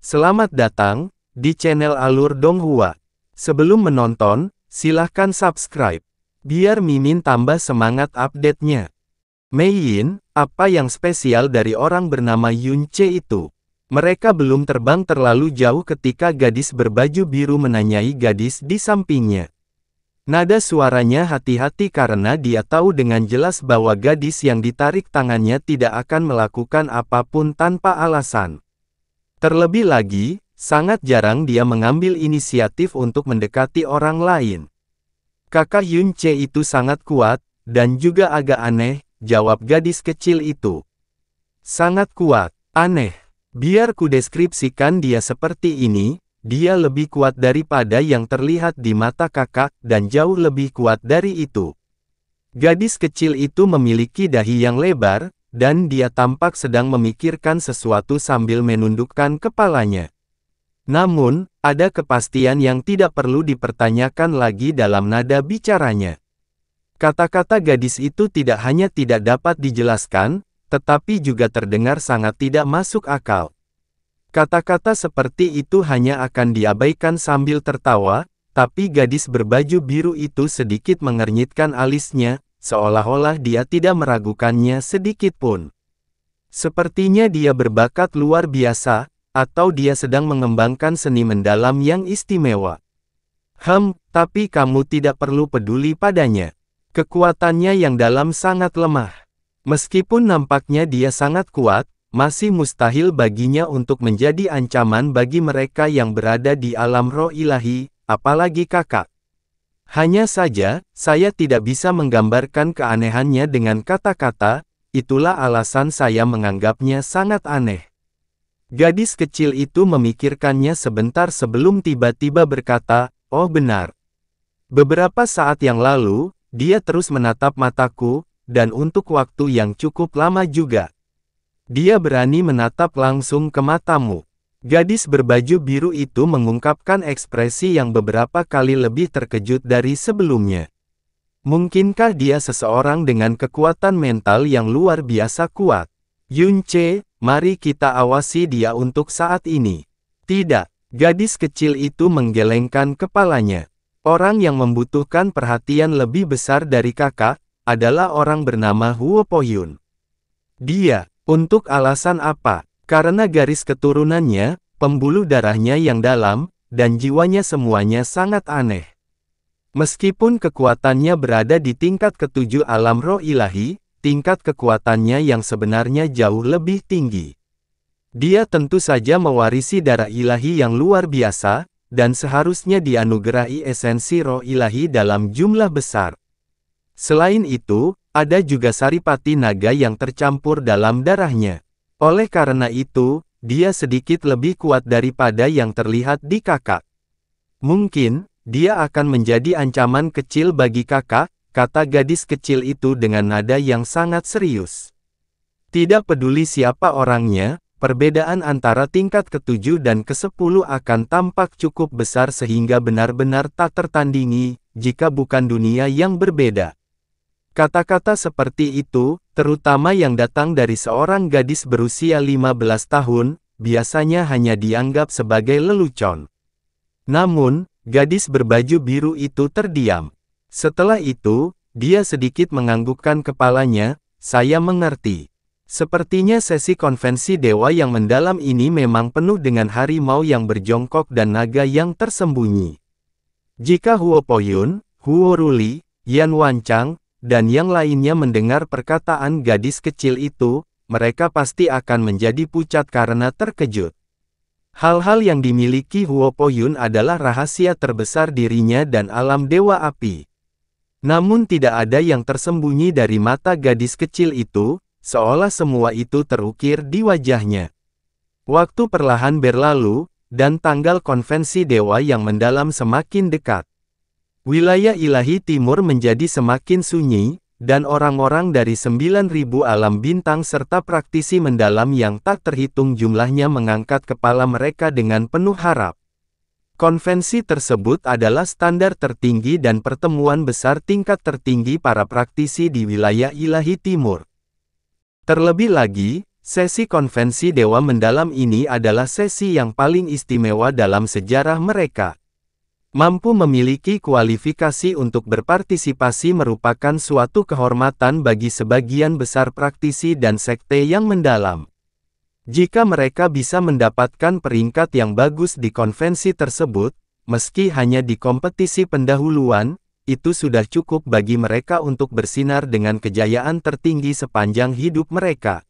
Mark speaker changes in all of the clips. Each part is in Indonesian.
Speaker 1: Selamat datang di channel Alur Donghua. Sebelum menonton, silahkan subscribe, biar Mimin tambah semangat update-nya. Mei Yin, apa yang spesial dari orang bernama Yun Ce itu? Mereka belum terbang terlalu jauh ketika gadis berbaju biru menanyai gadis di sampingnya. Nada suaranya hati-hati karena dia tahu dengan jelas bahwa gadis yang ditarik tangannya tidak akan melakukan apapun tanpa alasan. Terlebih lagi, sangat jarang dia mengambil inisiatif untuk mendekati orang lain. Kakak Yun Ce itu sangat kuat, dan juga agak aneh, jawab gadis kecil itu. Sangat kuat, aneh. Biar ku deskripsikan dia seperti ini, dia lebih kuat daripada yang terlihat di mata kakak, dan jauh lebih kuat dari itu. Gadis kecil itu memiliki dahi yang lebar, dan dia tampak sedang memikirkan sesuatu sambil menundukkan kepalanya. Namun, ada kepastian yang tidak perlu dipertanyakan lagi dalam nada bicaranya. Kata-kata gadis itu tidak hanya tidak dapat dijelaskan, tetapi juga terdengar sangat tidak masuk akal. Kata-kata seperti itu hanya akan diabaikan sambil tertawa, tapi gadis berbaju biru itu sedikit mengernyitkan alisnya, seolah-olah dia tidak meragukannya sedikit pun. Sepertinya dia berbakat luar biasa, atau dia sedang mengembangkan seni mendalam yang istimewa. Tapi kamu tidak perlu peduli padanya. Kekuatannya yang dalam sangat lemah. Meskipun nampaknya dia sangat kuat, masih mustahil baginya untuk menjadi ancaman bagi mereka yang berada di alam roh ilahi, apalagi kakak. Hanya saja, saya tidak bisa menggambarkan keanehannya dengan kata-kata, itulah alasan saya menganggapnya sangat aneh. Gadis kecil itu memikirkannya sebentar sebelum tiba-tiba berkata, oh benar. Beberapa saat yang lalu, dia terus menatap mataku, dan untuk waktu yang cukup lama juga. Dia berani menatap langsung ke matamu. Gadis berbaju biru itu mengungkapkan ekspresi yang beberapa kali lebih terkejut dari sebelumnya. Mungkinkah dia seseorang dengan kekuatan mental yang luar biasa kuat? Yun Ce, mari kita awasi dia untuk saat ini. Tidak, gadis kecil itu menggelengkan kepalanya. Orang yang membutuhkan perhatian lebih besar dari kakak, adalah orang bernama Huo Po Yun. Dia, untuk alasan apa? Karena garis keturunannya, pembuluh darahnya yang dalam, dan jiwanya semuanya sangat aneh. Meskipun kekuatannya berada di tingkat ketujuh alam roh ilahi, tingkat kekuatannya yang sebenarnya jauh lebih tinggi. Dia tentu saja mewarisi darah ilahi yang luar biasa, dan seharusnya dianugerahi esensi roh ilahi dalam jumlah besar. Selain itu, ada juga saripati naga yang tercampur dalam darahnya. Oleh karena itu, dia sedikit lebih kuat daripada yang terlihat di kakak. Mungkin, dia akan menjadi ancaman kecil bagi kakak, kata gadis kecil itu dengan nada yang sangat serius. Tidak peduli siapa orangnya, perbedaan antara tingkat ke-7 dan ke-10 akan tampak cukup besar sehingga benar-benar tak tertandingi, jika bukan dunia yang berbeda. Kata-kata seperti itu, terutama yang datang dari seorang gadis berusia 15 tahun, biasanya hanya dianggap sebagai lelucon. Namun, gadis berbaju biru itu terdiam. Setelah itu, dia sedikit menganggukkan kepalanya, saya mengerti. Sepertinya sesi konvensi dewa yang mendalam ini memang penuh dengan harimau yang berjongkok dan naga yang tersembunyi. Jika Huo Po Yun, Huo Ruli, Yan Wanchang, dan yang lainnya mendengar perkataan gadis kecil itu, mereka pasti akan menjadi pucat karena terkejut. Hal-hal yang dimiliki Huo Po Yun adalah rahasia terbesar dirinya dan alam dewa api. Namun tidak ada yang tersembunyi dari mata gadis kecil itu, seolah semua itu terukir di wajahnya. Waktu perlahan berlalu, dan tanggal konvensi dewa yang mendalam semakin dekat. Wilayah ilahi timur menjadi semakin sunyi, dan orang-orang dari 9.000 alam bintang serta praktisi mendalam yang tak terhitung jumlahnya mengangkat kepala mereka dengan penuh harap. Konvensi tersebut adalah standar tertinggi dan pertemuan besar tingkat tertinggi para praktisi di wilayah ilahi timur. Terlebih lagi, sesi konvensi Dewa Mendalam ini adalah sesi yang paling istimewa dalam sejarah mereka. Mampu memiliki kualifikasi untuk berpartisipasi merupakan suatu kehormatan bagi sebagian besar praktisi dan sekte yang mendalam. Jika mereka bisa mendapatkan peringkat yang bagus di konvensi tersebut, meski hanya di kompetisi pendahuluan, itu sudah cukup bagi mereka untuk bersinar dengan kejayaan tertinggi sepanjang hidup mereka.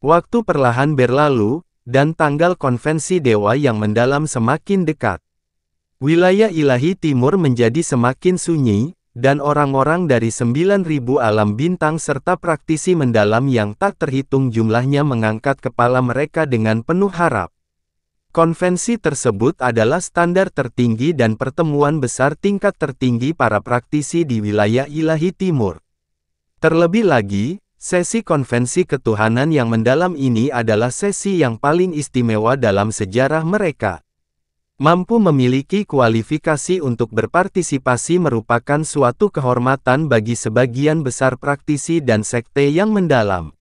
Speaker 1: Waktu perlahan berlalu, dan tanggal konvensi Dewa yang Mendalam semakin dekat. Wilayah ilahi timur menjadi semakin sunyi, dan orang-orang dari 9.000 alam bintang serta praktisi mendalam yang tak terhitung jumlahnya mengangkat kepala mereka dengan penuh harap. Konvensi tersebut adalah standar tertinggi dan pertemuan besar tingkat tertinggi para praktisi di wilayah ilahi timur. Terlebih lagi, sesi konvensi ketuhanan yang mendalam ini adalah sesi yang paling istimewa dalam sejarah mereka. Mampu memiliki kualifikasi untuk berpartisipasi merupakan suatu kehormatan bagi sebagian besar praktisi dan sekte yang mendalam.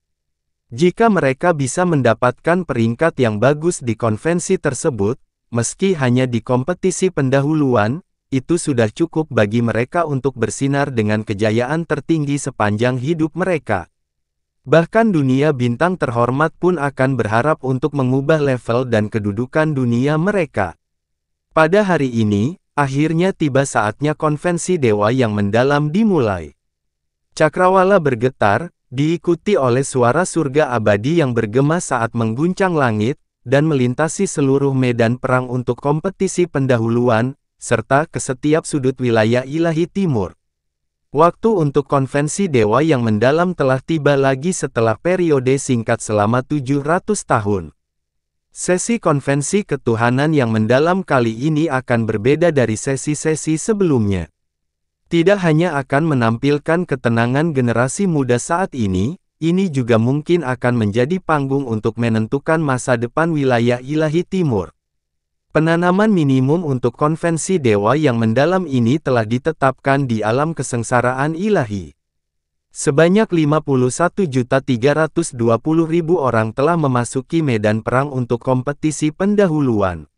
Speaker 1: Jika mereka bisa mendapatkan peringkat yang bagus di konvensi tersebut, meski hanya di kompetisi pendahuluan, itu sudah cukup bagi mereka untuk bersinar dengan kejayaan tertinggi sepanjang hidup mereka. Bahkan dunia bintang terhormat pun akan berharap untuk mengubah level dan kedudukan dunia mereka. Pada hari ini, akhirnya tiba saatnya konvensi Dewa yang Mendalam dimulai. Cakrawala bergetar, diikuti oleh suara surga abadi yang bergema saat mengguncang langit, dan melintasi seluruh medan perang untuk kompetisi pendahuluan, serta ke setiap sudut wilayah ilahi timur. Waktu untuk konvensi Dewa yang Mendalam telah tiba lagi setelah periode singkat selama 700 tahun. Sesi konvensi ketuhanan yang mendalam kali ini akan berbeda dari sesi-sesi sebelumnya. Tidak hanya akan menampilkan ketenangan generasi muda saat ini juga mungkin akan menjadi panggung untuk menentukan masa depan wilayah ilahi timur. Penanaman minimum untuk konvensi Dewa yang Mendalam ini telah ditetapkan di alam kesengsaraan ilahi. Sebanyak 51.320.000 orang telah memasuki medan perang untuk kompetisi pendahuluan.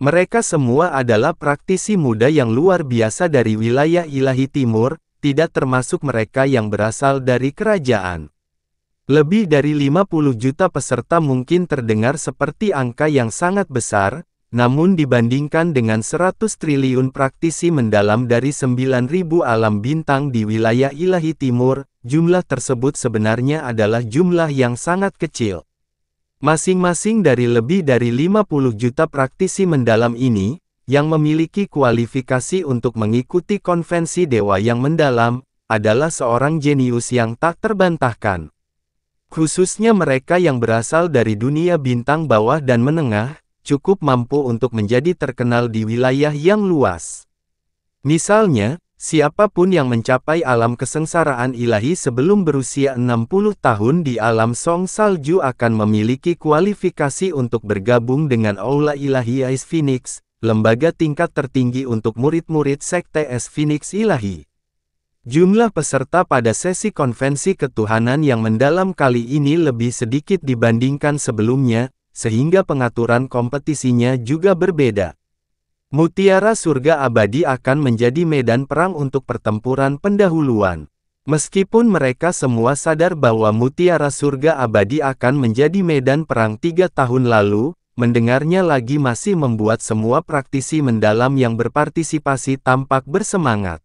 Speaker 1: Mereka semua adalah praktisi muda yang luar biasa dari wilayah ilahi timur, tidak termasuk mereka yang berasal dari kerajaan. Lebih dari 50 juta peserta mungkin terdengar seperti angka yang sangat besar, namun dibandingkan dengan 100 triliun praktisi mendalam dari 9.000 alam bintang di wilayah ilahi timur, jumlah tersebut sebenarnya adalah jumlah yang sangat kecil. Masing-masing dari lebih dari 50 juta praktisi mendalam ini, yang memiliki kualifikasi untuk mengikuti konvensi Dewa yang Mendalam, adalah seorang jenius yang tak terbantahkan. Khususnya mereka yang berasal dari dunia bintang bawah dan menengah, cukup mampu untuk menjadi terkenal di wilayah yang luas. Misalnya, siapapun yang mencapai alam kesengsaraan ilahi sebelum berusia 60 tahun di alam Song Salju akan memiliki kualifikasi untuk bergabung dengan Aula Ilahi Es Phoenix, lembaga tingkat tertinggi untuk murid-murid sekte Es Phoenix Ilahi. Jumlah peserta pada sesi konvensi ketuhanan yang mendalam kali ini lebih sedikit dibandingkan sebelumnya, sehingga pengaturan kompetisinya juga berbeda. Mutiara Surga Abadi akan menjadi medan perang untuk pertempuran pendahuluan. Meskipun mereka semua sadar bahwa Mutiara Surga Abadi akan menjadi medan perang 3 tahun lalu, mendengarnya lagi masih membuat semua praktisi mendalam yang berpartisipasi tampak bersemangat.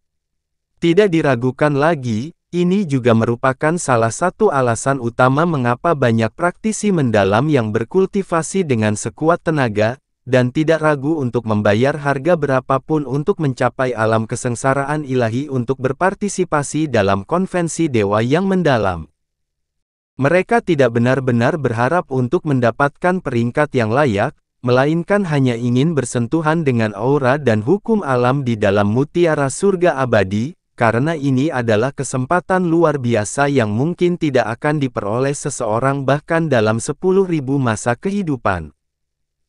Speaker 1: Tidak diragukan lagi, ini juga merupakan salah satu alasan utama mengapa banyak praktisi mendalam yang berkultivasi dengan sekuat tenaga, dan tidak ragu untuk membayar harga berapapun untuk mencapai alam kesengsaraan ilahi untuk berpartisipasi dalam konvensi Dewa yang Mendalam. Mereka tidak benar-benar berharap untuk mendapatkan peringkat yang layak, melainkan hanya ingin bersentuhan dengan aura dan hukum alam di dalam Mutiara Surga Abadi, karena ini adalah kesempatan luar biasa yang mungkin tidak akan diperoleh seseorang bahkan dalam 10.000 masa kehidupan.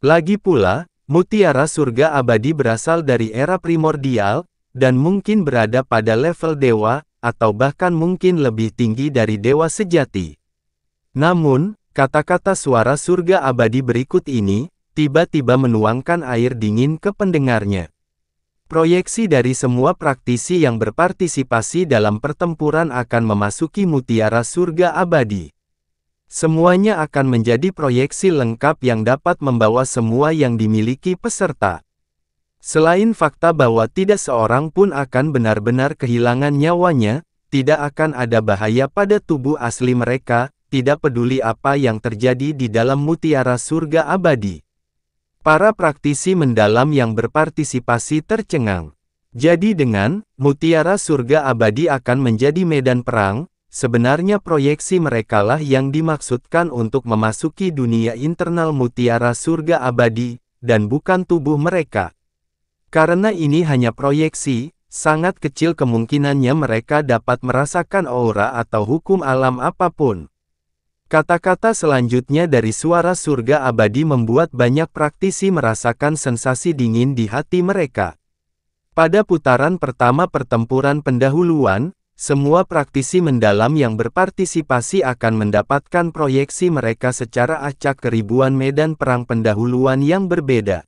Speaker 1: Lagi pula, Mutiara Surga Abadi berasal dari era primordial, dan mungkin berada pada level dewa, atau bahkan mungkin lebih tinggi dari dewa sejati. Namun, kata-kata suara surga abadi berikut ini, tiba-tiba menuangkan air dingin ke pendengarnya. Proyeksi dari semua praktisi yang berpartisipasi dalam pertempuran akan memasuki mutiara surga abadi. Semuanya akan menjadi proyeksi lengkap yang dapat membawa semua yang dimiliki peserta. Selain fakta bahwa tidak seorang pun akan benar-benar kehilangan nyawanya, tidak akan ada bahaya pada tubuh asli mereka, tidak peduli apa yang terjadi di dalam mutiara surga abadi. Para praktisi mendalam yang berpartisipasi tercengang. Jadi dengan mutiara surga abadi akan menjadi medan perang, sebenarnya proyeksi merekalah yang dimaksudkan untuk memasuki dunia internal mutiara surga abadi, dan bukan tubuh mereka. Karena ini hanya proyeksi, sangat kecil kemungkinannya mereka dapat merasakan aura atau hukum alam apapun. Kata-kata selanjutnya dari suara surga abadi membuat banyak praktisi merasakan sensasi dingin di hati mereka. Pada putaran pertama pertempuran pendahuluan, semua praktisi mendalam yang berpartisipasi akan mendapatkan proyeksi mereka secara acak ke ribuan medan perang pendahuluan yang berbeda.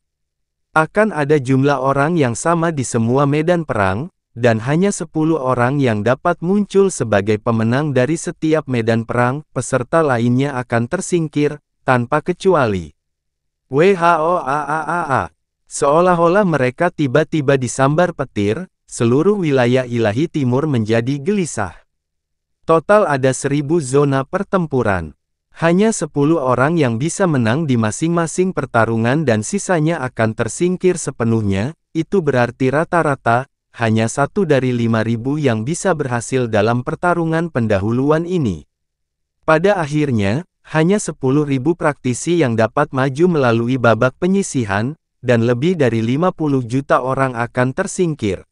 Speaker 1: Akan ada jumlah orang yang sama di semua medan perang, dan hanya 10 orang yang dapat muncul sebagai pemenang dari setiap medan perang, peserta lainnya akan tersingkir, tanpa kecuali. WHOAAAA. Seolah-olah mereka tiba-tiba disambar petir, seluruh wilayah ilahi timur menjadi gelisah. Total ada 1000 zona pertempuran. Hanya 10 orang yang bisa menang di masing-masing pertarungan dan sisanya akan tersingkir sepenuhnya, itu berarti rata-rata, hanya 1 dari 5.000 yang bisa berhasil dalam pertarungan pendahuluan ini. Pada akhirnya, hanya 10.000 praktisi yang dapat maju melalui babak penyisihan, dan lebih dari 50 juta orang akan tersingkir.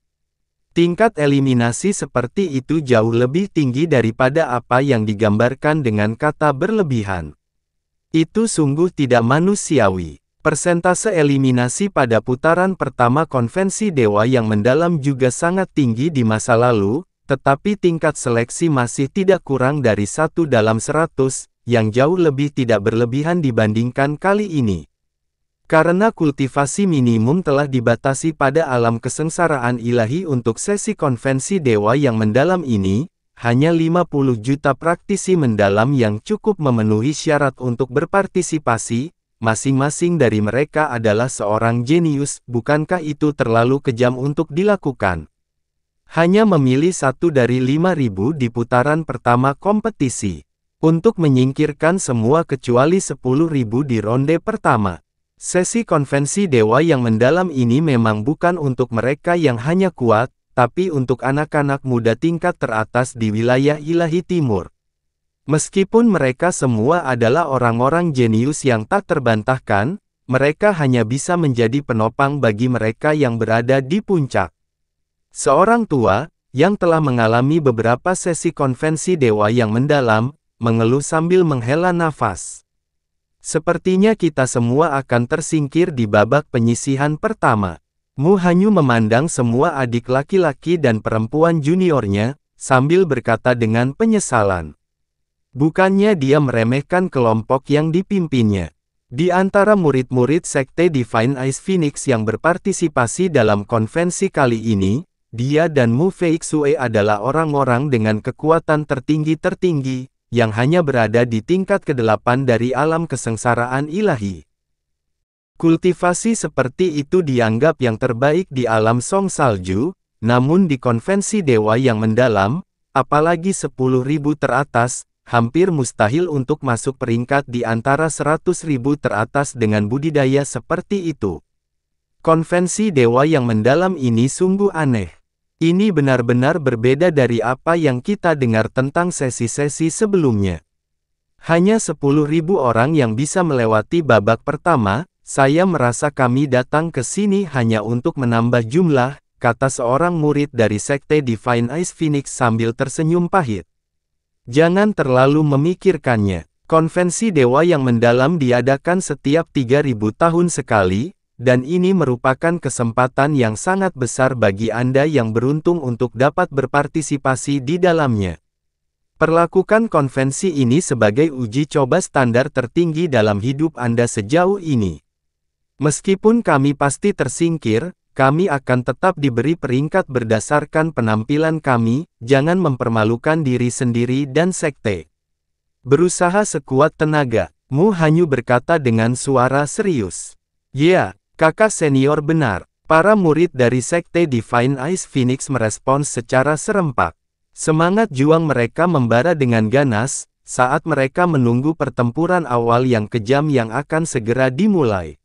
Speaker 1: Tingkat eliminasi seperti itu jauh lebih tinggi daripada apa yang digambarkan dengan kata berlebihan. Itu sungguh tidak manusiawi. Persentase eliminasi pada putaran pertama konvensi dewa yang mendalam juga sangat tinggi di masa lalu, tetapi tingkat seleksi masih tidak kurang dari 1 dalam 100, yang jauh lebih tidak berlebihan dibandingkan kali ini. Karena kultivasi minimum telah dibatasi pada alam kesengsaraan ilahi untuk sesi konvensi dewa yang mendalam ini, hanya 50 juta praktisi mendalam yang cukup memenuhi syarat untuk berpartisipasi, masing-masing dari mereka adalah seorang jenius, bukankah itu terlalu kejam untuk dilakukan? Hanya memilih 1 dari 5.000 di putaran pertama kompetisi, untuk menyingkirkan semua kecuali 10.000 di ronde pertama. Sesi konvensi dewa yang mendalam ini memang bukan untuk mereka yang hanya kuat, tapi untuk anak-anak muda tingkat teratas di wilayah ilahi timur. Meskipun mereka semua adalah orang-orang jenius yang tak terbantahkan, mereka hanya bisa menjadi penopang bagi mereka yang berada di puncak. Seorang tua, yang telah mengalami beberapa sesi konvensi dewa yang mendalam, mengeluh sambil menghela nafas. Sepertinya kita semua akan tersingkir di babak penyisihan pertama. Mu Hanyu memandang semua adik laki-laki dan perempuan juniornya, sambil berkata dengan penyesalan. Bukannya dia meremehkan kelompok yang dipimpinnya. Di antara murid-murid Sekte Divine Ice Phoenix yang berpartisipasi dalam konvensi kali ini, dia dan Mu Feixue adalah orang-orang dengan kekuatan tertinggi, yang hanya berada di tingkat ke-8 dari alam kesengsaraan ilahi. Kultivasi seperti itu dianggap yang terbaik di alam Song Salju, namun di konvensi dewa yang mendalam, apalagi 10.000 teratas, hampir mustahil untuk masuk peringkat di antara 100.000 teratas dengan budidaya seperti itu. Konvensi dewa yang mendalam ini sungguh aneh. Ini benar-benar berbeda dari apa yang kita dengar tentang sesi-sesi sebelumnya. Hanya 10.000 orang yang bisa melewati babak pertama, saya merasa kami datang ke sini hanya untuk menambah jumlah, kata seorang murid dari Sekte Divine Ice Phoenix sambil tersenyum pahit. Jangan terlalu memikirkannya. Konvensi dewa yang mendalam diadakan setiap 3.000 tahun sekali, dan ini merupakan kesempatan yang sangat besar bagi Anda yang beruntung untuk dapat berpartisipasi di dalamnya. Perlakukan konvensi ini sebagai uji coba standar tertinggi dalam hidup Anda sejauh ini. Meskipun kami pasti tersingkir, kami akan tetap diberi peringkat berdasarkan penampilan kami, jangan mempermalukan diri sendiri dan sekte. Berusaha sekuat tenaga, Mu Hanyu berkata dengan suara serius. Ya, kakak senior benar. Para murid dari sekte Divine Ice Phoenix merespons secara serempak. Semangat juang mereka membara dengan ganas, saat mereka menunggu pertempuran awal yang kejam yang akan segera dimulai.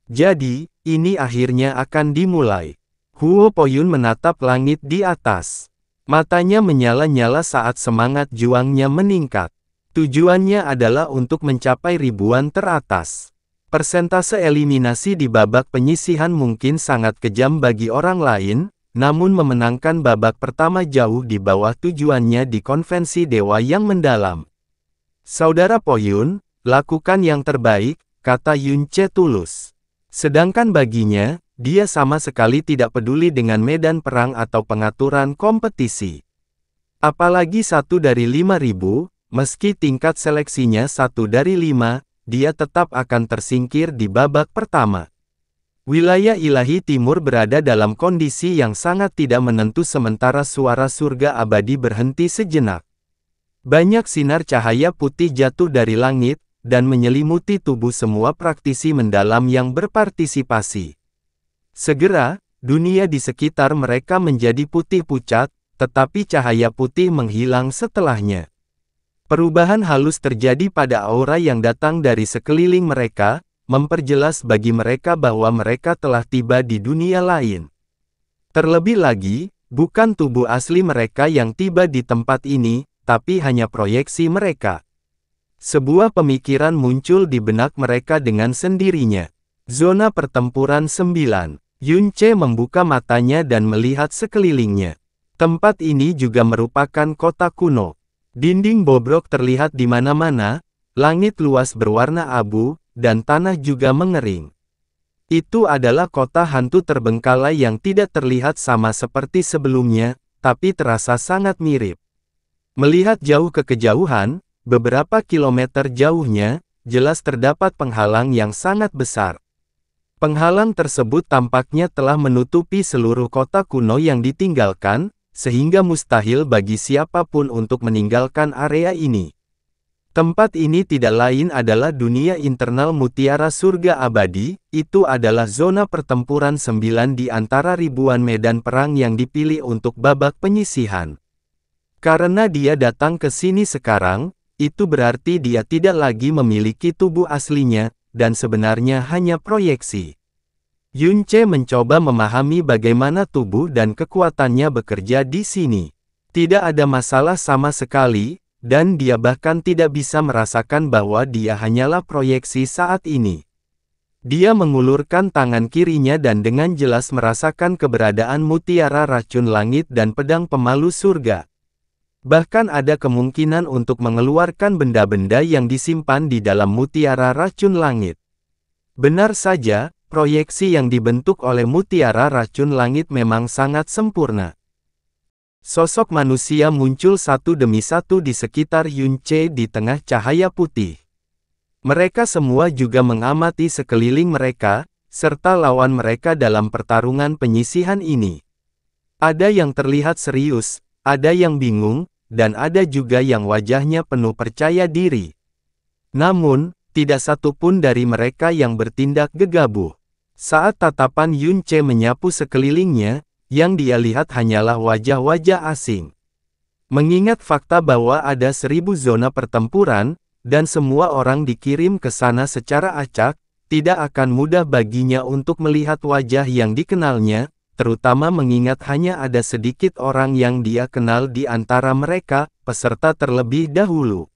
Speaker 1: Jadi, ini akhirnya akan dimulai. Huo Poyun menatap langit di atas. Matanya menyala-nyala saat semangat juangnya meningkat. Tujuannya adalah untuk mencapai ribuan teratas. Persentase eliminasi di babak penyisihan mungkin sangat kejam bagi orang lain, namun memenangkan babak pertama jauh di bawah tujuannya di konvensi dewa yang mendalam. Saudara Poyun, lakukan yang terbaik, kata Yun Ce tulus. Sedangkan baginya, dia sama sekali tidak peduli dengan medan perang atau pengaturan kompetisi. Apalagi 1 dari 5.000, meski tingkat seleksinya 1 dari 5, dia tetap akan tersingkir di babak pertama. Wilayah ilahi timur berada dalam kondisi yang sangat tidak menentu sementara suara surga abadi berhenti sejenak. Banyak sinar cahaya putih jatuh dari langit, dan menyelimuti tubuh semua praktisi mendalam yang berpartisipasi. Segera, dunia di sekitar mereka menjadi putih pucat, tetapi cahaya putih menghilang setelahnya. Perubahan halus terjadi pada aura yang datang dari sekeliling mereka, memperjelas bagi mereka bahwa mereka telah tiba di dunia lain. Terlebih lagi, bukan tubuh asli mereka yang tiba di tempat ini, tapi hanya proyeksi mereka. Sebuah pemikiran muncul di benak mereka dengan sendirinya. Zona pertempuran 9. Yun Ce membuka matanya dan melihat sekelilingnya. Tempat ini juga merupakan kota kuno. Dinding bobrok terlihat di mana-mana, langit luas berwarna abu, dan tanah juga mengering. Itu adalah kota hantu terbengkalai yang tidak terlihat sama seperti sebelumnya, tapi terasa sangat mirip. Melihat jauh ke kejauhan, beberapa kilometer jauhnya, jelas terdapat penghalang yang sangat besar. Penghalang tersebut tampaknya telah menutupi seluruh kota kuno yang ditinggalkan, sehingga mustahil bagi siapapun untuk meninggalkan area ini. Tempat ini tidak lain adalah dunia internal Mutiara Surga Abadi, itu adalah zona pertempuran 9 di antara ribuan medan perang yang dipilih untuk babak penyisihan. Karena dia datang ke sini sekarang, itu berarti dia tidak lagi memiliki tubuh aslinya, dan sebenarnya hanya proyeksi. Yun Ce mencoba memahami bagaimana tubuh dan kekuatannya bekerja di sini. Tidak ada masalah sama sekali, dan dia bahkan tidak bisa merasakan bahwa dia hanyalah proyeksi saat ini. Dia mengulurkan tangan kirinya dan dengan jelas merasakan keberadaan mutiara racun langit dan pedang pemalu surga. Bahkan ada kemungkinan untuk mengeluarkan benda-benda yang disimpan di dalam mutiara racun langit. Benar saja, proyeksi yang dibentuk oleh mutiara racun langit memang sangat sempurna. Sosok manusia muncul satu demi satu di sekitar Yun Ce di tengah cahaya putih. Mereka semua juga mengamati sekeliling mereka, serta lawan mereka dalam pertarungan penyisihan ini. Ada yang terlihat serius, ada yang bingung, dan ada juga yang wajahnya penuh percaya diri. Namun, tidak satu pun dari mereka yang bertindak gegabah. Saat tatapan Yun Ce menyapu sekelilingnya, yang dia lihat hanyalah wajah-wajah asing. Mengingat fakta bahwa ada 1000 zona pertempuran, dan semua orang dikirim ke sana secara acak, tidak akan mudah baginya untuk melihat wajah yang dikenalnya, terutama mengingat hanya ada sedikit orang yang dia kenal di antara mereka, peserta terlebih dahulu.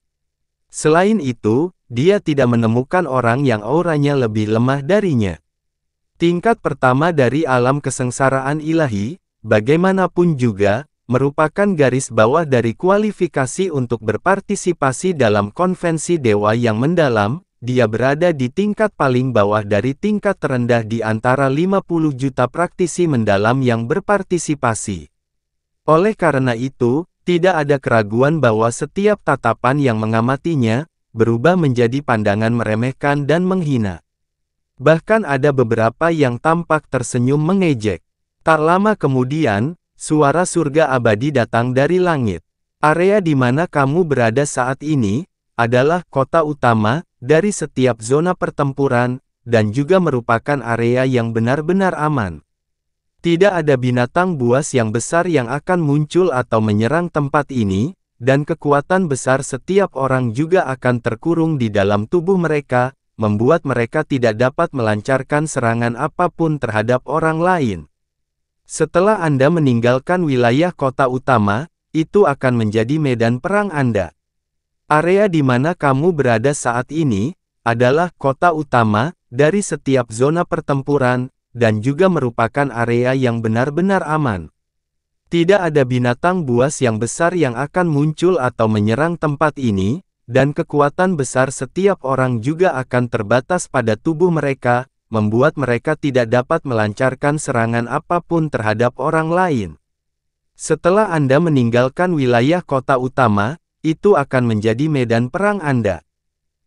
Speaker 1: Selain itu, dia tidak menemukan orang yang auranya lebih lemah darinya. Tingkat pertama dari alam kesengsaraan ilahi, bagaimanapun juga, merupakan garis bawah dari kualifikasi untuk berpartisipasi dalam konvensi dewa yang mendalam. Dia berada di tingkat paling bawah dari tingkat terendah di antara 50 juta praktisi mendalam yang berpartisipasi. Oleh karena itu, Tidak ada keraguan bahwa setiap tatapan yang mengamatinya, berubah menjadi pandangan meremehkan dan menghina. Bahkan ada beberapa yang tampak tersenyum mengejek. Tak lama kemudian, suara surga abadi datang dari langit. Area di mana kamu berada saat ini, adalah kota utama, dari setiap zona pertempuran, dan juga merupakan area yang benar-benar aman. Tidak ada binatang buas yang besar yang akan muncul atau menyerang tempat ini, dan kekuatan besar setiap orang juga akan terkurung di dalam tubuh mereka, membuat mereka tidak dapat melancarkan serangan apapun terhadap orang lain. Setelah Anda meninggalkan wilayah kota utama, itu akan menjadi medan perang Anda. Area di mana kamu berada saat ini, adalah kota utama, dari setiap zona pertempuran, dan juga merupakan area yang benar-benar aman. Tidak ada binatang buas yang besar yang akan muncul atau menyerang tempat ini, dan kekuatan besar setiap orang juga akan terbatas pada tubuh mereka, membuat mereka tidak dapat melancarkan serangan apapun terhadap orang lain. Setelah Anda meninggalkan wilayah kota utama, itu akan menjadi medan perang Anda.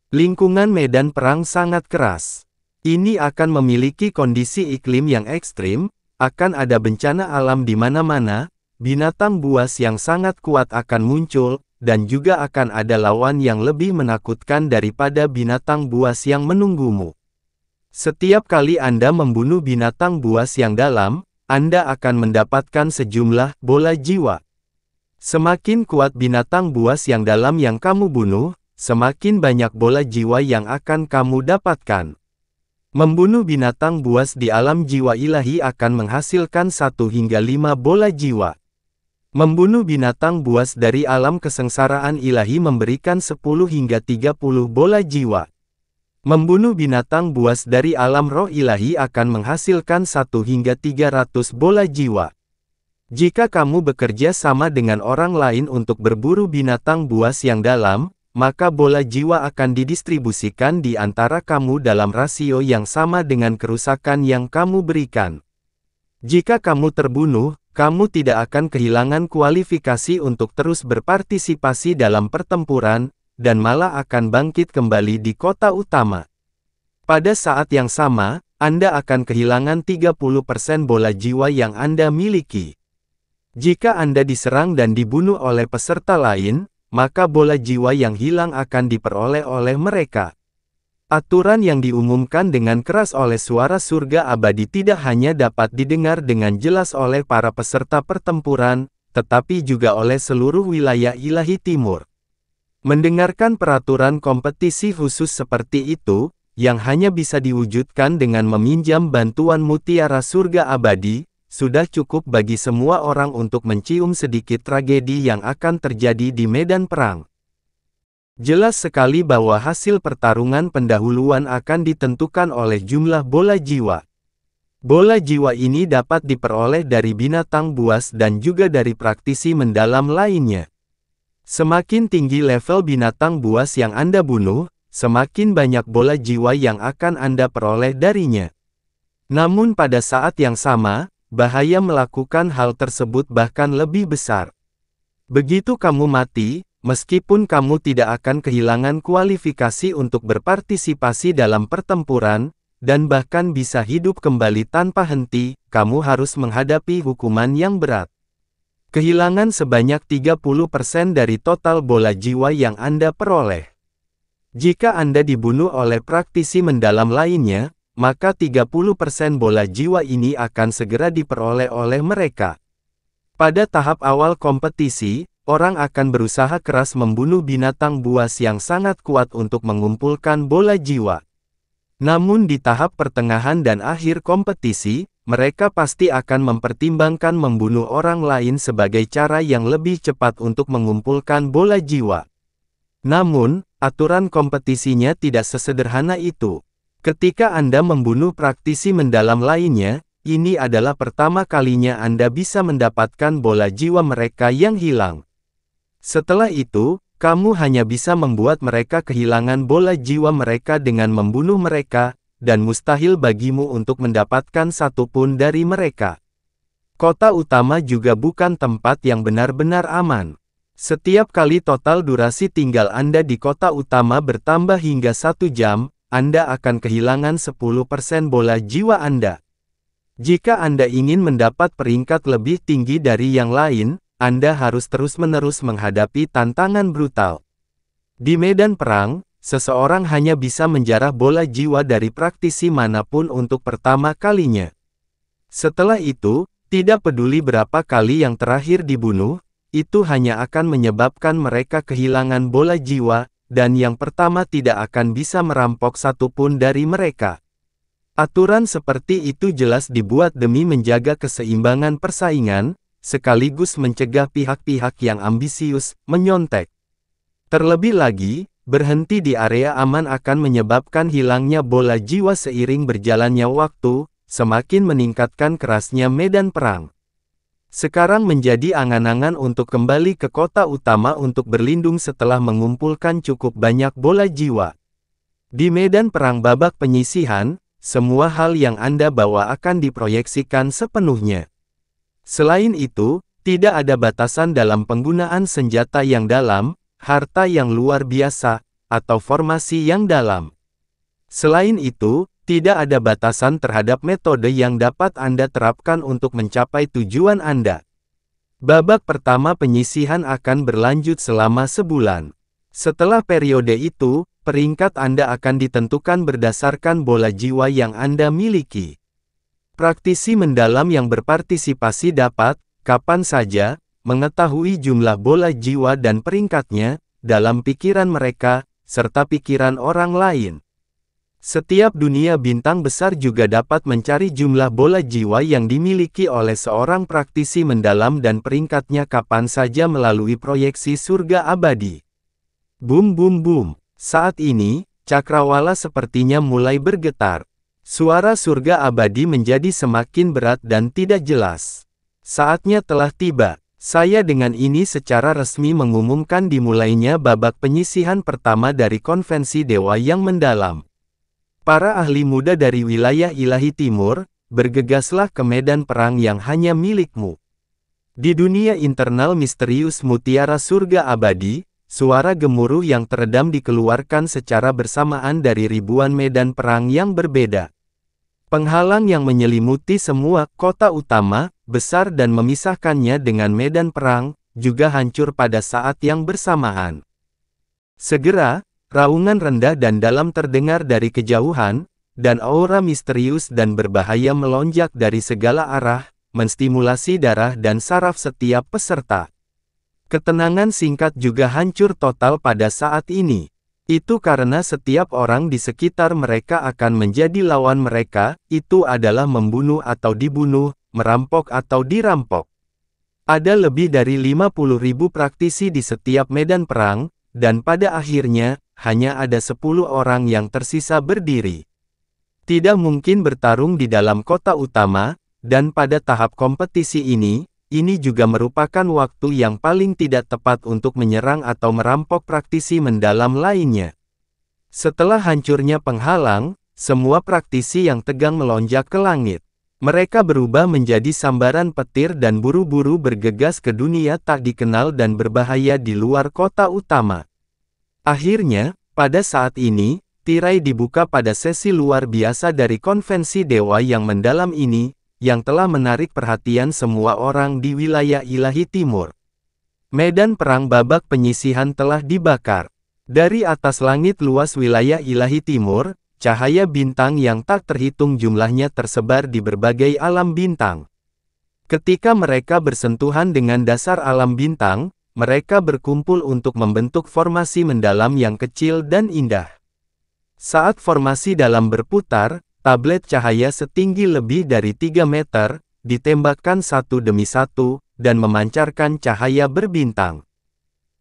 Speaker 1: Lingkungan medan perang sangat keras. Ini akan memiliki kondisi iklim yang ekstrim, akan ada bencana alam di mana-mana, binatang buas yang sangat kuat akan muncul, dan juga akan ada lawan yang lebih menakutkan daripada binatang buas yang menunggumu. Setiap kali Anda membunuh binatang buas yang dalam, Anda akan mendapatkan sejumlah bola jiwa. Semakin kuat binatang buas yang dalam yang kamu bunuh, semakin banyak bola jiwa yang akan kamu dapatkan. Membunuh binatang buas di alam jiwa ilahi akan menghasilkan 1 hingga 5 bola jiwa. Membunuh binatang buas dari alam kesengsaraan ilahi memberikan 10 hingga 30 bola jiwa. Membunuh binatang buas dari alam roh ilahi akan menghasilkan 1 hingga 300 bola jiwa. Jika kamu bekerja sama dengan orang lain untuk berburu binatang buas yang dalam, maka bola jiwa akan didistribusikan di antara kamu dalam rasio yang sama dengan kerusakan yang kamu berikan. Jika kamu terbunuh, kamu tidak akan kehilangan kualifikasi untuk terus berpartisipasi dalam pertempuran, dan malah akan bangkit kembali di kota utama. Pada saat yang sama, Anda akan kehilangan 30% bola jiwa yang Anda miliki. Jika Anda diserang dan dibunuh oleh peserta lain, maka bola jiwa yang hilang akan diperoleh oleh mereka. Aturan yang diumumkan dengan keras oleh suara surga abadi tidak hanya dapat didengar dengan jelas oleh para peserta pertempuran, tetapi juga oleh seluruh wilayah ilahi timur. Mendengarkan peraturan kompetisi khusus seperti itu, yang hanya bisa diwujudkan dengan meminjam bantuan mutiara surga abadi, sudah cukup bagi semua orang untuk mencium sedikit tragedi yang akan terjadi di medan perang. Jelas sekali bahwa hasil pertarungan pendahuluan akan ditentukan oleh jumlah bola jiwa. Bola jiwa ini dapat diperoleh dari binatang buas dan juga dari praktisi mendalam lainnya. Semakin tinggi level binatang buas yang Anda bunuh, semakin banyak bola jiwa yang akan Anda peroleh darinya. Namun pada saat yang sama, bahaya melakukan hal tersebut bahkan lebih besar. Begitu kamu mati, meskipun kamu tidak akan kehilangan kualifikasi untuk berpartisipasi dalam pertempuran, dan bahkan bisa hidup kembali tanpa henti, kamu harus menghadapi hukuman yang berat. Kehilangan sebanyak 30% dari total bola jiwa yang Anda peroleh. Jika Anda dibunuh oleh praktisi mendalam lainnya, maka 30% bola jiwa ini akan segera diperoleh oleh mereka. Pada tahap awal kompetisi, orang akan berusaha keras membunuh binatang buas yang sangat kuat untuk mengumpulkan bola jiwa. Namun di tahap pertengahan dan akhir kompetisi, mereka pasti akan mempertimbangkan membunuh orang lain sebagai cara yang lebih cepat untuk mengumpulkan bola jiwa. Namun, aturan kompetisinya tidak sesederhana itu. Ketika Anda membunuh praktisi mendalam lainnya, ini adalah pertama kalinya Anda bisa mendapatkan bola jiwa mereka yang hilang. Setelah itu, kamu hanya bisa membuat mereka kehilangan bola jiwa mereka dengan membunuh mereka, dan mustahil bagimu untuk mendapatkan satupun dari mereka. Kota utama juga bukan tempat yang benar-benar aman. Setiap kali total durasi tinggal Anda di kota utama bertambah hingga 1 jam, Anda akan kehilangan 10% bola jiwa Anda. Jika Anda ingin mendapat peringkat lebih tinggi dari yang lain, Anda harus terus-menerus menghadapi tantangan brutal. Di medan perang, seseorang hanya bisa menjarah bola jiwa dari praktisi manapun untuk pertama kalinya. Setelah itu, tidak peduli berapa kali yang terakhir dibunuh, itu hanya akan menyebabkan mereka kehilangan bola jiwa, dan yang pertama tidak akan bisa merampok satupun dari mereka. Aturan seperti itu jelas dibuat demi menjaga keseimbangan persaingan, sekaligus mencegah pihak-pihak yang ambisius menyontek. Terlebih lagi, berhenti di area aman akan menyebabkan hilangnya bola jiwa seiring berjalannya waktu, semakin meningkatkan kerasnya medan perang. Sekarang menjadi angan-angan untuk kembali ke kota utama untuk berlindung setelah mengumpulkan cukup banyak bola jiwa. Di medan perang babak penyisihan, semua hal yang Anda bawa akan diproyeksikan sepenuhnya. Selain itu, tidak ada batasan dalam penggunaan senjata yang dalam, harta yang luar biasa, atau formasi yang dalam. Selain itu, tidak ada batasan terhadap metode yang dapat Anda terapkan untuk mencapai tujuan Anda. Babak pertama penyisihan akan berlanjut selama sebulan. Setelah periode itu, peringkat Anda akan ditentukan berdasarkan bola jiwa yang Anda miliki. Praktisi mendalam yang berpartisipasi dapat, kapan saja, mengetahui jumlah bola jiwa dan peringkatnya, dalam pikiran mereka, serta pikiran orang lain. Setiap dunia bintang besar juga dapat mencari jumlah bola jiwa yang dimiliki oleh seorang praktisi mendalam dan peringkatnya kapan saja melalui proyeksi surga abadi. Boom boom boom. Saat ini, cakrawala sepertinya mulai bergetar. Suara surga abadi menjadi semakin berat dan tidak jelas. Saatnya telah tiba. Saya dengan ini secara resmi mengumumkan dimulainya babak penyisihan pertama dari konvensi dewa yang mendalam. Para ahli muda dari wilayah ilahi timur, bergegaslah ke medan perang yang hanya milikmu. Di dunia internal misterius mutiara surga abadi, suara gemuruh yang teredam dikeluarkan secara bersamaan dari ribuan medan perang yang berbeda. Penghalang yang menyelimuti semua kota utama, besar dan memisahkannya dengan medan perang, juga hancur pada saat yang bersamaan. Segera, raungan rendah dan dalam terdengar dari kejauhan, dan aura misterius dan berbahaya melonjak dari segala arah, menstimulasi darah dan saraf setiap peserta. Ketenangan singkat juga hancur total pada saat ini. Itu karena setiap orang di sekitar mereka akan menjadi lawan mereka, itu adalah membunuh atau dibunuh, merampok atau dirampok. Ada lebih dari 50.000 praktisi di setiap medan perang, dan pada akhirnya, hanya ada 10 orang yang tersisa berdiri. Tidak mungkin bertarung di dalam kota utama, dan pada tahap kompetisi ini juga merupakan waktu yang paling tidak tepat untuk menyerang atau merampok praktisi mendalam lainnya. Setelah hancurnya penghalang, semua praktisi yang tegang melonjak ke langit. Mereka berubah menjadi sambaran petir dan buru-buru bergegas ke dunia tak dikenal dan berbahaya di luar kota utama. Akhirnya, pada saat ini, tirai dibuka pada sesi luar biasa dari konvensi dewa yang mendalam ini, yang telah menarik perhatian semua orang di wilayah ilahi timur. Medan perang babak penyisihan telah dibakar. Dari atas langit luas wilayah ilahi timur, cahaya bintang yang tak terhitung jumlahnya tersebar di berbagai alam bintang. Ketika mereka bersentuhan dengan dasar alam bintang, mereka berkumpul untuk membentuk formasi mendalam yang kecil dan indah. Saat formasi dalam berputar, tablet cahaya setinggi lebih dari 3 meter, ditembakkan satu demi satu, dan memancarkan cahaya berbintang.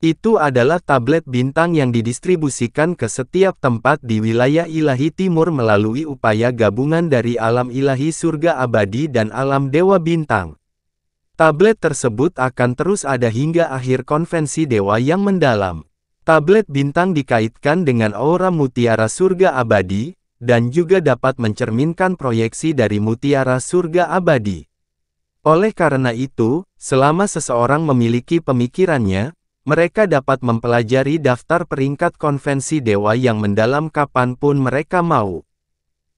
Speaker 1: Itu adalah tablet bintang yang didistribusikan ke setiap tempat di wilayah ilahi timur melalui upaya gabungan dari alam ilahi surga abadi dan alam dewa bintang. Tablet tersebut akan terus ada hingga akhir konvensi dewa yang mendalam. Tablet bintang dikaitkan dengan aura mutiara surga abadi, dan juga dapat mencerminkan proyeksi dari mutiara surga abadi. Oleh karena itu, selama seseorang memiliki pemikirannya, mereka dapat mempelajari daftar peringkat konvensi dewa yang mendalam kapanpun mereka mau.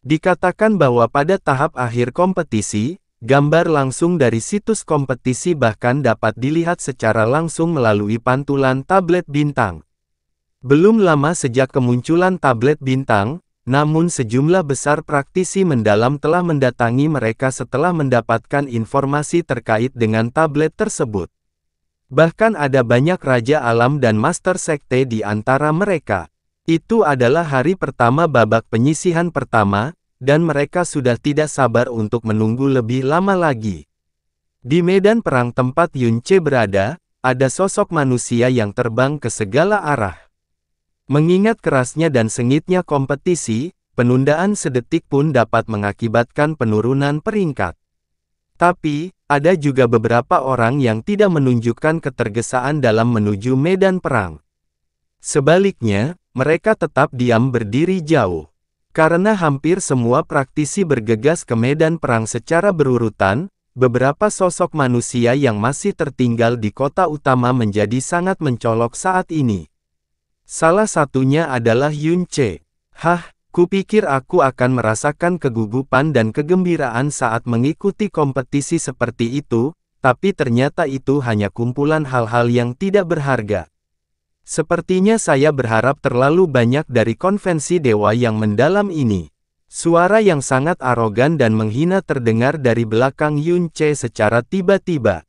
Speaker 1: Dikatakan bahwa pada tahap akhir kompetisi, gambar langsung dari situs kompetisi bahkan dapat dilihat secara langsung melalui pantulan tablet bintang. Belum lama sejak kemunculan tablet bintang, namun sejumlah besar praktisi mendalam telah mendatangi mereka setelah mendapatkan informasi terkait dengan tablet tersebut. Bahkan ada banyak raja alam dan master sekte di antara mereka. Itu adalah hari pertama babak penyisihan pertama, dan mereka sudah tidak sabar untuk menunggu lebih lama lagi. Di medan perang tempat Yun Ce berada, ada sosok manusia yang terbang ke segala arah. Mengingat kerasnya dan sengitnya kompetisi, penundaan sedetik pun dapat mengakibatkan penurunan peringkat. Tapi, ada juga beberapa orang yang tidak menunjukkan ketergesaan dalam menuju medan perang. Sebaliknya, mereka tetap diam berdiri jauh. Karena hampir semua praktisi bergegas ke medan perang secara berurutan, beberapa sosok manusia yang masih tertinggal di kota utama menjadi sangat mencolok saat ini. Salah satunya adalah Yun Ce. Kupikir aku akan merasakan kegugupan dan kegembiraan saat mengikuti kompetisi seperti itu, tapi ternyata itu hanya kumpulan hal-hal yang tidak berharga. Sepertinya saya berharap terlalu banyak dari konvensi dewa yang mendalam ini. Suara yang sangat arogan dan menghina terdengar dari belakang Yun Ce secara tiba-tiba.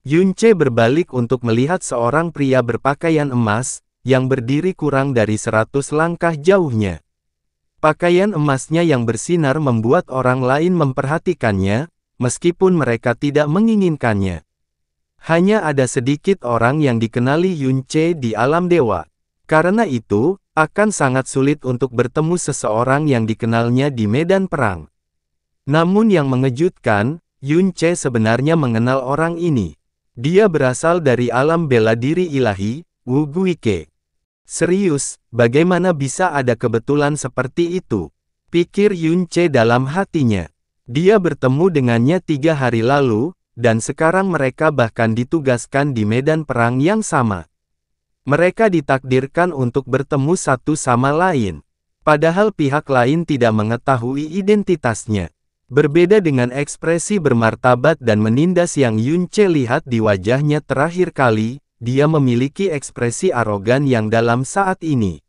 Speaker 1: Yun Ce berbalik untuk melihat seorang pria berpakaian emas, yang berdiri kurang dari 100 langkah jauhnya. Pakaian emasnya yang bersinar membuat orang lain memperhatikannya, meskipun mereka tidak menginginkannya. Hanya ada sedikit orang yang dikenali Yun Ce di alam dewa. Karena itu, akan sangat sulit untuk bertemu seseorang yang dikenalnya di medan perang. Namun yang mengejutkan, Yun Ce sebenarnya mengenal orang ini. Dia berasal dari alam bela diri ilahi, Wu Guike. Serius, bagaimana bisa ada kebetulan seperti itu? Pikir Yun Ce dalam hatinya. Dia bertemu dengannya 3 hari lalu, dan sekarang mereka bahkan ditugaskan di medan perang yang sama. Mereka ditakdirkan untuk bertemu satu sama lain. Padahal pihak lain tidak mengetahui identitasnya. Berbeda dengan ekspresi bermartabat dan menindas yang Yun Ce lihat di wajahnya terakhir kali, dia memiliki ekspresi arogan yang dalam saat ini.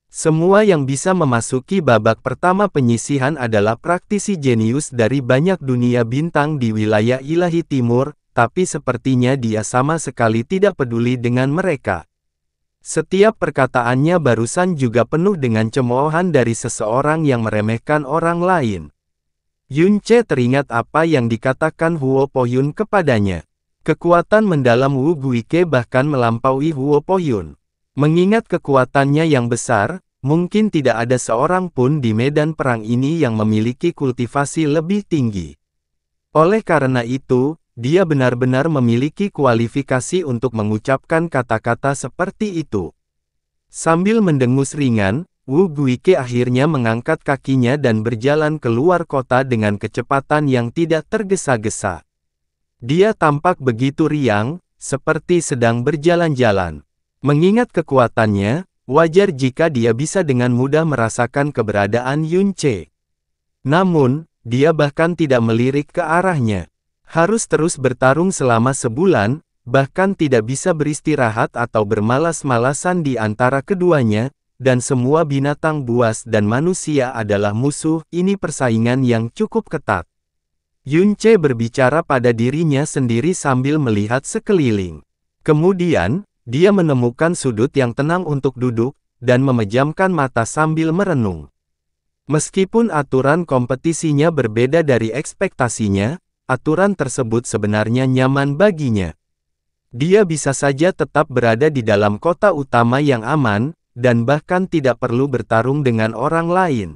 Speaker 1: Semua yang bisa memasuki babak pertama penyisihan adalah praktisi jenius dari banyak dunia bintang di wilayah ilahi timur, tapi sepertinya dia sama sekali tidak peduli dengan mereka. Setiap perkataannya barusan juga penuh dengan cemoohan dari seseorang yang meremehkan orang lain. Yun Ce teringat apa yang dikatakan Huo Poyun kepadanya. Kekuatan mendalam Wu Guike bahkan melampaui Huo Poyun. Mengingat kekuatannya yang besar, mungkin tidak ada seorang pun di medan perang ini yang memiliki kultivasi lebih tinggi. Oleh karena itu, dia benar-benar memiliki kualifikasi untuk mengucapkan kata-kata seperti itu. Sambil mendengus ringan, Wu Guike akhirnya mengangkat kakinya dan berjalan keluar kota dengan kecepatan yang tidak tergesa-gesa. Dia tampak begitu riang, seperti sedang berjalan-jalan. Mengingat kekuatannya, wajar jika dia bisa dengan mudah merasakan keberadaan Yun Ce. Namun, dia bahkan tidak melirik ke arahnya. Harus terus bertarung selama sebulan, bahkan tidak bisa beristirahat atau bermalas-malasan di antara keduanya, dan semua binatang buas dan manusia adalah musuh, ini persaingan yang cukup ketat. Yun Ce berbicara pada dirinya sendiri sambil melihat sekeliling. Kemudian, dia menemukan sudut yang tenang untuk duduk, dan memejamkan mata sambil merenung. Meskipun aturan kompetisinya berbeda dari ekspektasinya, aturan tersebut sebenarnya nyaman baginya. Dia bisa saja tetap berada di dalam kota utama yang aman, dan bahkan tidak perlu bertarung dengan orang lain.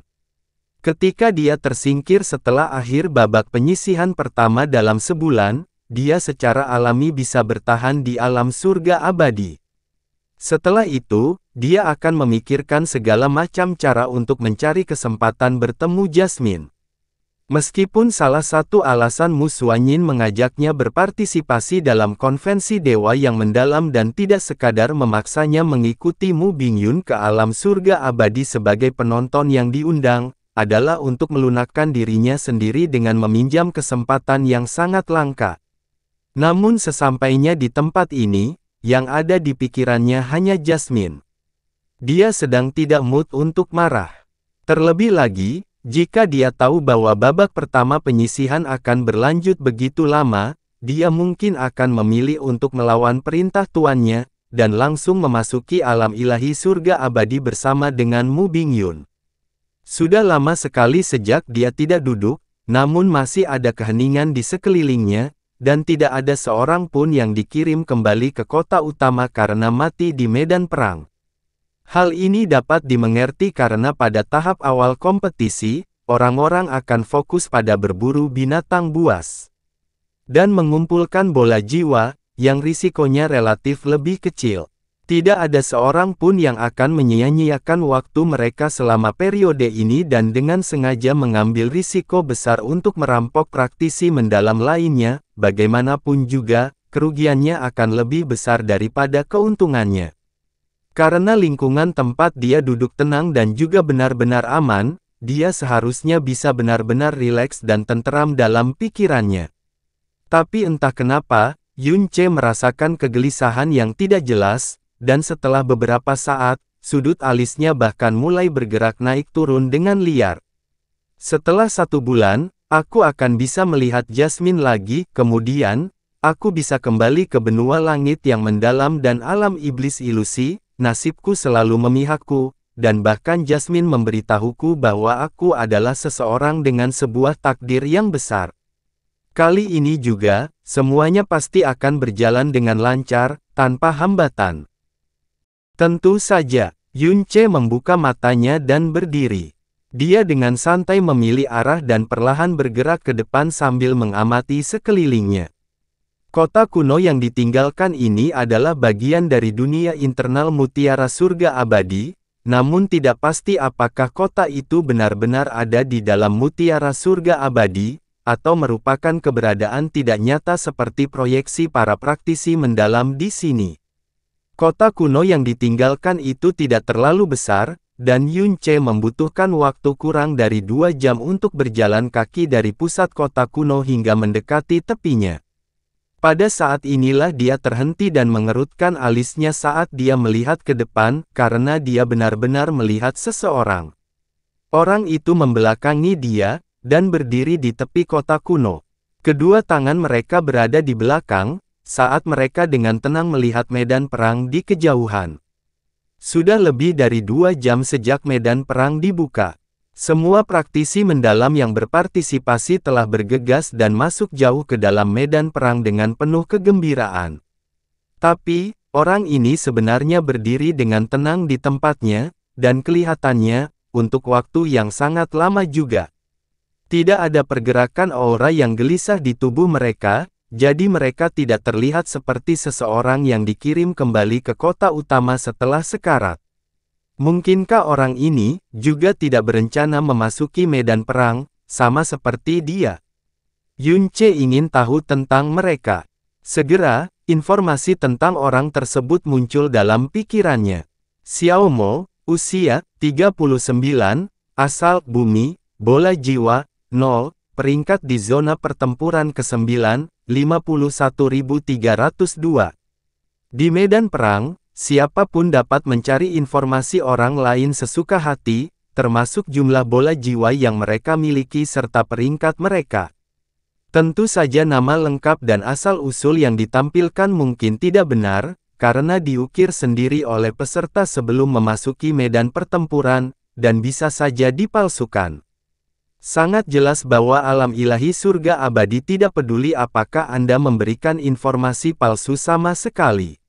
Speaker 1: Ketika dia tersingkir setelah akhir babak penyisihan pertama dalam sebulan, dia secara alami bisa bertahan di alam surga abadi. Setelah itu, dia akan memikirkan segala macam cara untuk mencari kesempatan bertemu Jasmine. Meskipun salah satu alasan Mu Xuanyin mengajaknya berpartisipasi dalam konvensi dewa yang mendalam dan tidak sekadar memaksanya mengikuti Mu Bingyun ke alam surga abadi sebagai penonton yang diundang, adalah untuk melunakkan dirinya sendiri dengan meminjam kesempatan yang sangat langka. Namun sesampainya di tempat ini, yang ada di pikirannya hanya Jasmine. Dia sedang tidak mood untuk marah. Terlebih lagi, jika dia tahu bahwa babak pertama penyisihan akan berlanjut begitu lama, dia mungkin akan memilih untuk melawan perintah tuannya, dan langsung memasuki alam ilahi surga abadi bersama dengan Mu Bingyun. Sudah lama sekali sejak dia tidak duduk, namun masih ada keheningan di sekelilingnya, dan tidak ada seorang pun yang dikirim kembali ke kota utama karena mati di medan perang. Hal ini dapat dimengerti karena pada tahap awal kompetisi, orang-orang akan fokus pada berburu binatang buas dan mengumpulkan bola jiwa, yang risikonya relatif lebih kecil. Tidak ada seorang pun yang akan menyia-nyiakan waktu mereka selama periode ini dan dengan sengaja mengambil risiko besar untuk merampok praktisi mendalam lainnya, bagaimanapun juga, kerugiannya akan lebih besar daripada keuntungannya. Karena lingkungan tempat dia duduk tenang dan juga benar-benar aman, dia seharusnya bisa benar-benar rileks dan tenteram dalam pikirannya. Tapi entah kenapa, Yun Ce merasakan kegelisahan yang tidak jelas, dan setelah beberapa saat, sudut alisnya bahkan mulai bergerak naik turun dengan liar. Setelah 1 bulan, aku akan bisa melihat Jasmine lagi, kemudian, aku bisa kembali ke benua langit yang mendalam dan alam iblis ilusi. Nasibku selalu memihakku, dan bahkan Jasmine memberitahuku bahwa aku adalah seseorang dengan sebuah takdir yang besar. Kali ini juga, semuanya pasti akan berjalan dengan lancar, tanpa hambatan. Tentu saja, Yun Ce membuka matanya dan berdiri. Dia dengan santai memilih arah dan perlahan bergerak ke depan sambil mengamati sekelilingnya. Kota kuno yang ditinggalkan ini adalah bagian dari dunia internal Mutiara Surga Abadi, namun tidak pasti apakah kota itu benar-benar ada di dalam Mutiara Surga Abadi, atau merupakan keberadaan tidak nyata seperti proyeksi para praktisi mendalam di sini. Kota kuno yang ditinggalkan itu tidak terlalu besar, dan Yun Ce membutuhkan waktu kurang dari 2 jam untuk berjalan kaki dari pusat kota kuno hingga mendekati tepinya. Pada saat inilah dia terhenti dan mengerutkan alisnya saat dia melihat ke depan, karena dia benar-benar melihat seseorang. Orang itu membelakangi dia, dan berdiri di tepi kota kuno. Kedua tangan mereka berada di belakang, saat mereka dengan tenang melihat medan perang di kejauhan. Sudah lebih dari 2 jam sejak medan perang dibuka. Semua praktisi mendalam yang berpartisipasi telah bergegas dan masuk jauh ke dalam medan perang dengan penuh kegembiraan. Tapi, orang ini sebenarnya berdiri dengan tenang di tempatnya, dan kelihatannya, untuk waktu yang sangat lama juga. Tidak ada pergerakan aura yang gelisah di tubuh mereka, jadi mereka tidak terlihat seperti seseorang yang dikirim kembali ke kota utama setelah sekarat. Mungkinkah orang ini juga tidak berencana memasuki medan perang, sama seperti dia? Yun Ce ingin tahu tentang mereka. Segera, informasi tentang orang tersebut muncul dalam pikirannya. Xiao Mo, usia 39, asal bumi, bola jiwa, 0, peringkat di zona pertempuran ke-9, 51.302. Di medan perang, siapapun dapat mencari informasi orang lain sesuka hati, termasuk jumlah bola jiwa yang mereka miliki serta peringkat mereka. Tentu saja nama lengkap dan asal-usul yang ditampilkan mungkin tidak benar, karena diukir sendiri oleh peserta sebelum memasuki medan pertempuran, dan bisa saja dipalsukan. Sangat jelas bahwa alam ilahi surga abadi tidak peduli apakah Anda memberikan informasi palsu sama sekali.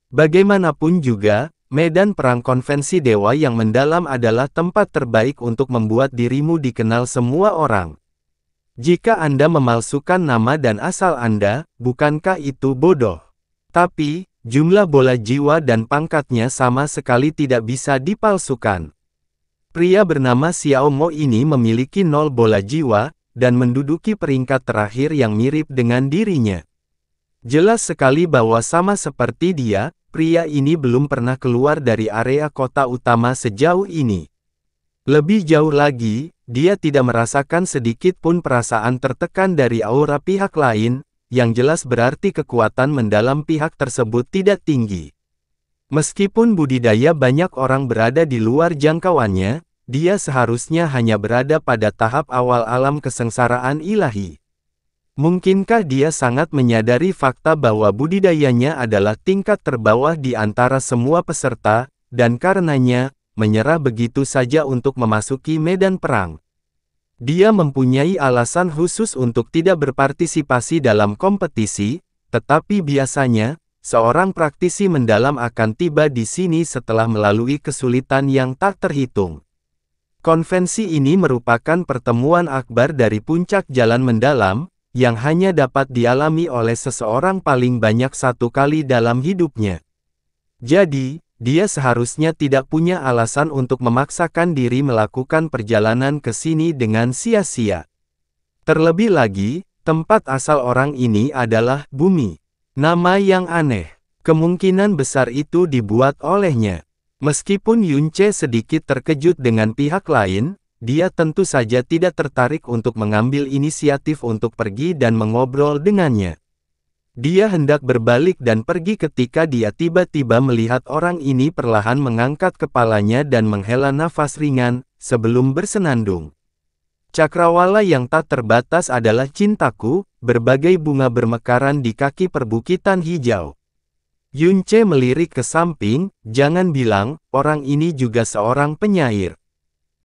Speaker 1: Bagaimanapun juga, medan perang konvensi dewa yang mendalam adalah tempat terbaik untuk membuat dirimu dikenal semua orang. Jika Anda memalsukan nama dan asal Anda, bukankah itu bodoh? Tapi, jumlah bola jiwa dan pangkatnya sama sekali tidak bisa dipalsukan. Pria bernama Xiao Mo ini memiliki 0 bola jiwa, dan menduduki peringkat terakhir yang mirip dengan dirinya. Jelas sekali bahwa sama seperti dia, pria ini belum pernah keluar dari area kota utama sejauh ini. Lebih jauh lagi, dia tidak merasakan sedikit pun perasaan tertekan dari aura pihak lain, yang jelas berarti kekuatan mendalam pihak tersebut tidak tinggi. Meskipun budidaya banyak orang berada di luar jangkauannya, dia seharusnya hanya berada pada tahap awal alam kesengsaraan ilahi. Mungkinkah dia sangat menyadari fakta bahwa budidayanya adalah tingkat terbawah di antara semua peserta, dan karenanya, menyerah begitu saja untuk memasuki medan perang. Dia mempunyai alasan khusus untuk tidak berpartisipasi dalam kompetisi, tetapi biasanya, seorang praktisi mendalam akan tiba di sini setelah melalui kesulitan yang tak terhitung. Konvensi ini merupakan pertemuan akbar dari puncak jalan mendalam, yang hanya dapat dialami oleh seseorang paling banyak satu kali dalam hidupnya. Jadi, dia seharusnya tidak punya alasan untuk memaksakan diri melakukan perjalanan ke sini dengan sia-sia. Terlebih lagi, tempat asal orang ini adalah bumi. Nama yang aneh. Kemungkinan besar itu dibuat olehnya. Meskipun Yunce sedikit terkejut dengan pihak lain, dia tentu saja tidak tertarik untuk mengambil inisiatif untuk pergi dan mengobrol dengannya. Dia hendak berbalik dan pergi ketika dia tiba-tiba melihat orang ini perlahan mengangkat kepalanya dan menghela nafas ringan, sebelum bersenandung. Cakrawala yang tak terbatas adalah cintaku, berbagai bunga bermekaran di kaki perbukitan hijau. Yunce melirik ke samping, jangan bilang, orang ini juga seorang penyair.